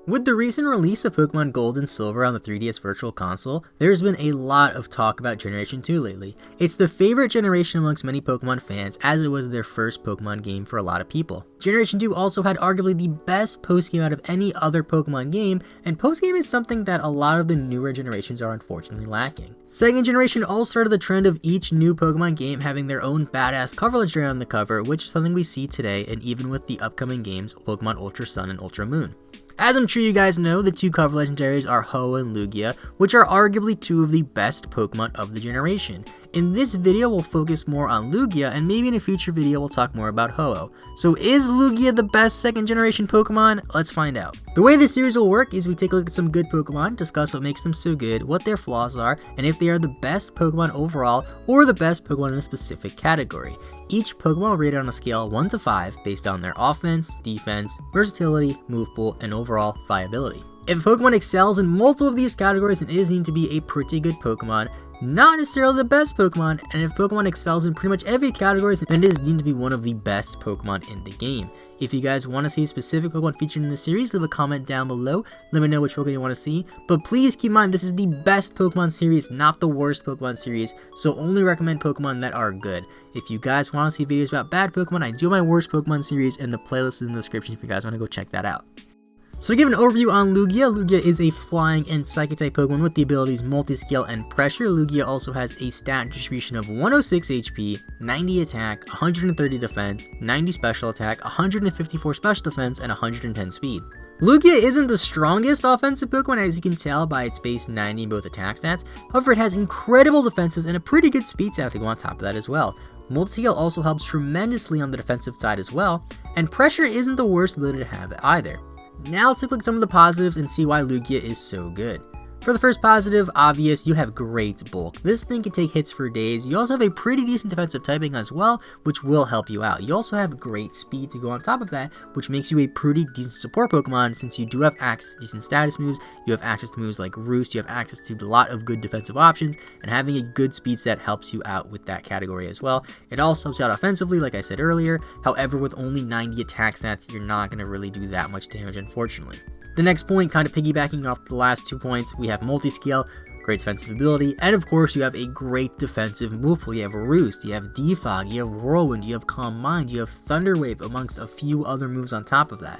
With the recent release of Pokemon Gold and Silver on the 3DS Virtual Console, there's been a lot of talk about Generation 2 lately. It's the favorite generation amongst many Pokemon fans, as it was their first Pokemon game for a lot of people. Generation 2 also had arguably the best postgame out of any other Pokemon game, and postgame is something that a lot of the newer generations are unfortunately lacking. Second generation all started the trend of each new Pokemon game having their own badass cover legendary on the cover, which is something we see today and even with the upcoming games Pokemon Ultra Sun and Ultra Moon. As I'm sure you guys know, the two cover legendaries are Ho and Lugia, which are arguably two of the best Pokemon of the generation. In this video, we'll focus more on Lugia, and maybe in a future video we'll talk more about Ho-Oh. So is Lugia the best second generation Pokemon? Let's find out. The way this series will work is we take a look at some good Pokemon, discuss what makes them so good, what their flaws are, and if they are the best Pokemon overall or the best Pokemon in a specific category. Each Pokemon will rated on a scale 1 to 5 based on their offense, defense, versatility, move pool, and overall viability. If a Pokemon excels in multiple of these categories, then it is deemed to be a pretty good Pokemon, not necessarily the best Pokemon, and if Pokemon excels in pretty much every category, then it is deemed to be one of the best Pokemon in the game. If you guys want to see a specific Pokemon featured in the series, leave a comment down below, let me know which Pokemon you want to see, but please keep in mind this is the best Pokemon series, not the worst Pokemon series, so only recommend Pokemon that are good. If you guys want to see videos about bad Pokemon, I do my worst Pokemon series, and the playlist is in the description if you guys want to go check that out. So to give an overview on Lugia, Lugia is a flying and psychic type Pokemon with the abilities Multi-Scale and Pressure. Lugia also has a stat distribution of 106 HP, 90 attack, 130 defense, 90 special attack, 154 special defense, and 110 speed. Lugia isn't the strongest offensive Pokemon, as you can tell by its base 90 in both attack stats, however it has incredible defenses and a pretty good speed stat to go on top of that as well. Multi-Scale also helps tremendously on the defensive side as well, and Pressure isn't the worst ability to have either. Now let's take a look at some of the positives and see why Lugia is so good. For the first positive, obvious, you have great bulk. This thing can take hits for days. You also have a pretty decent defensive typing as well, which will help you out. You also have great speed to go on top of that, which makes you a pretty decent support Pokemon since you do have access to decent status moves, you have access to moves like Roost, you have access to a lot of good defensive options, and having a good speed stat helps you out with that category as well. It also helps you out offensively, like I said earlier. However, with only 90 attack stats, you're not going to really do that much damage, unfortunately. The next point, kind of piggybacking off the last 2 points, we have Multi-Scale, great defensive ability, and of course you have a great defensive move pool. You have Roost, you have Defog, you have Whirlwind, you have Calm Mind, you have Thunder Wave, amongst a few other moves on top of that.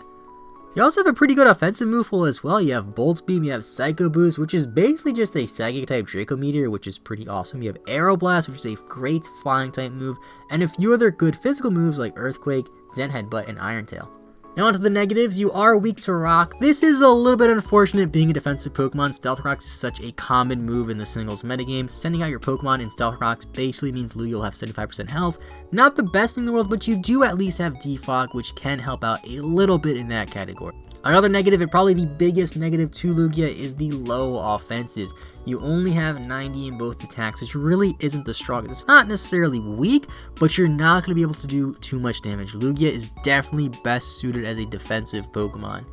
You also have a pretty good offensive move pool as well. You have Bolt Beam, you have Psycho Boost, which is basically just a Psychic type Draco Meteor, which is pretty awesome. You have Aero Blast, which is a great flying type move, and a few other good physical moves like Earthquake, Zen Headbutt, and Iron Tail. Now onto the negatives, you are weak to Rock. This is a little bit unfortunate being a defensive Pokemon. Stealth Rocks is such a common move in the singles metagame. Sending out your Pokemon in Stealth Rocks basically means Lugia will have 75% health. Not the best thing in the world, but you do at least have Defog, which can help out a little bit in that category. Another negative, and probably the biggest negative to Lugia, is the low offenses. You only have 90 in both attacks, which really isn't the strongest. It's not necessarily weak, but you're not going to be able to do too much damage. Lugia is definitely best suited as a defensive Pokemon.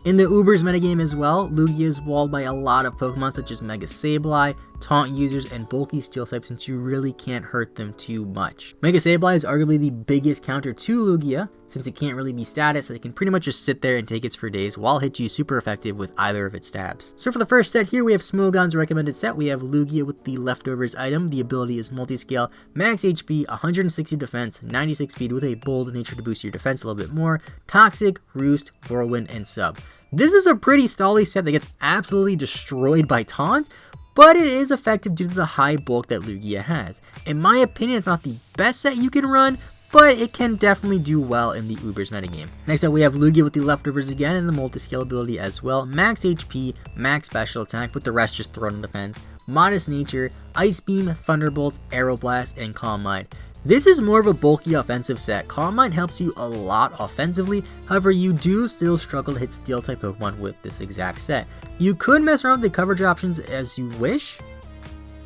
In the Ubers metagame as well, Lugia is walled by a lot of Pokemon such as Mega Sableye, Taunt users, and bulky Steel types, since you really can't hurt them too much. Mega Sableye is arguably the biggest counter to Lugia, since it can't really be status, so it can pretty much just sit there and take hits for days while hit you super effective with either of its stabs. So for the first set here, we have Smogon's recommended set. We have Lugia with the Leftovers item. The ability is Multi-Scale, max HP, 160 defense, 96 speed with a bold nature to boost your defense a little bit more, Toxic, Roost, Whirlwind, and Sub. This is a pretty stally set that gets absolutely destroyed by taunts, but it is effective due to the high bulk that Lugia has. In my opinion, it's not the best set you can run, but it can definitely do well in the Ubers metagame. Next up, we have Lugia with the Leftovers again and the Multi-Scale ability as well. Max HP, max special attack, with the rest just thrown in defense. Modest nature, Ice Beam, Thunderbolt, Aero Blast, and Calm Mind. This is more of a bulky offensive set. Calm Mind helps you a lot offensively, however you do still struggle to hit Steel type Pokemon with this exact set. You could mess around with the coverage options as you wish,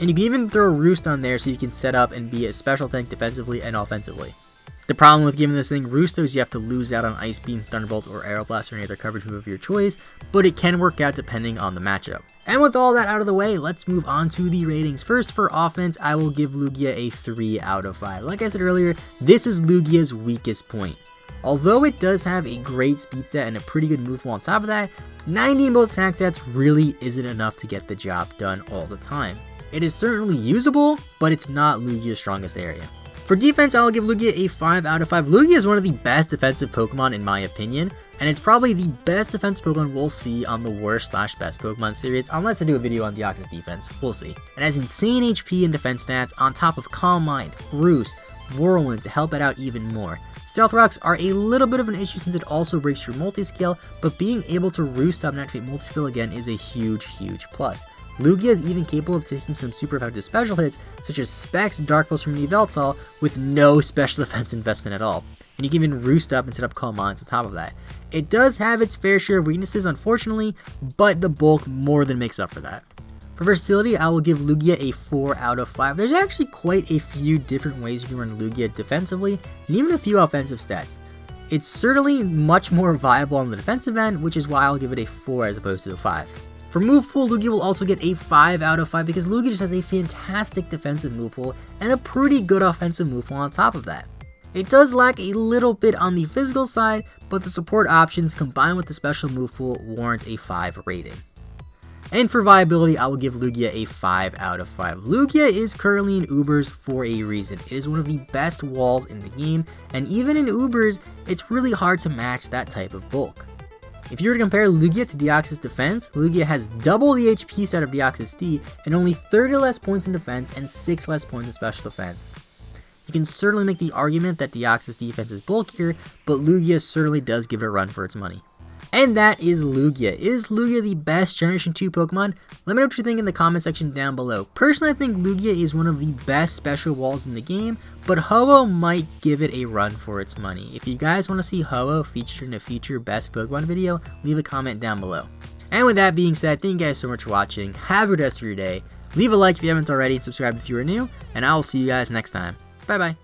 and you can even throw Roost on there so you can set up and be a special tank defensively and offensively. The problem with giving this thing Roost though is you have to lose out on Ice Beam, Thunderbolt, or Aero Blast or any other coverage move of your choice, but it can work out depending on the matchup. And with all that out of the way, let's move on to the ratings. First, for offense, I will give Lugia a 3 out of 5. Like I said earlier, this is Lugia's weakest point. Although it does have a great speed set and a pretty good move pool on top of that, 90 in both attack stats really isn't enough to get the job done all the time. It is certainly usable, but it's not Lugia's strongest area. For defense, I'll give Lugia a 5 out of 5. Lugia is one of the best defensive Pokemon in my opinion, and it's probably the best defensive Pokemon we'll see on the worst/best Pokemon series, unless I do a video on Deoxys defense, we'll see. It has insane HP and defense stats on top of Calm Mind, Roost, Whirlwind to help it out even more. Stealth Rocks are a little bit of an issue since it also breaks your multi-scale, but being able to Roost up and activate multi-scale again is a huge plus. Lugia is even capable of taking some super effective special hits, such as Specs, Dark Pulse from Yveltal, with no special defense investment at all. And you can even Roost up and set up Calm Minds on top of that. It does have its fair share of weaknesses, unfortunately, but the bulk more than makes up for that. For versatility, I will give Lugia a 4 out of 5. There's actually quite a few different ways you can run Lugia defensively, and even a few offensive stats. It's certainly much more viable on the defensive end, which is why I'll give it a 4 as opposed to the 5. For Movepool, Lugia will also get a 5 out of 5 because Lugia just has a fantastic defensive Movepool and a pretty good offensive Movepool on top of that. It does lack a little bit on the physical side, but the support options combined with the special Movepool warrants a 5 rating. And for viability, I will give Lugia a 5 out of 5. Lugia is currently in Ubers for a reason. It is one of the best walls in the game, and even in Ubers, it's really hard to match that type of bulk. If you were to compare Lugia to Deoxys defense, Lugia has double the HP set of Deoxys D and only 30 less points in defense and 6 less points in special defense. You can certainly make the argument that Deoxys defense is bulkier, but Lugia certainly does give it a run for its money. And that is Lugia. Is Lugia the best Generation 2 Pokemon? Let me know what you think in the comment section down below. Personally, I think Lugia is one of the best special walls in the game, but Ho-Oh might give it a run for its money. If you guys want to see Ho-Oh featured in a future best Pokemon video, leave a comment down below. And with that being said, thank you guys so much for watching. Have a good rest of your day. Leave a like if you haven't already and subscribe if you are new, and I will see you guys next time. Bye bye.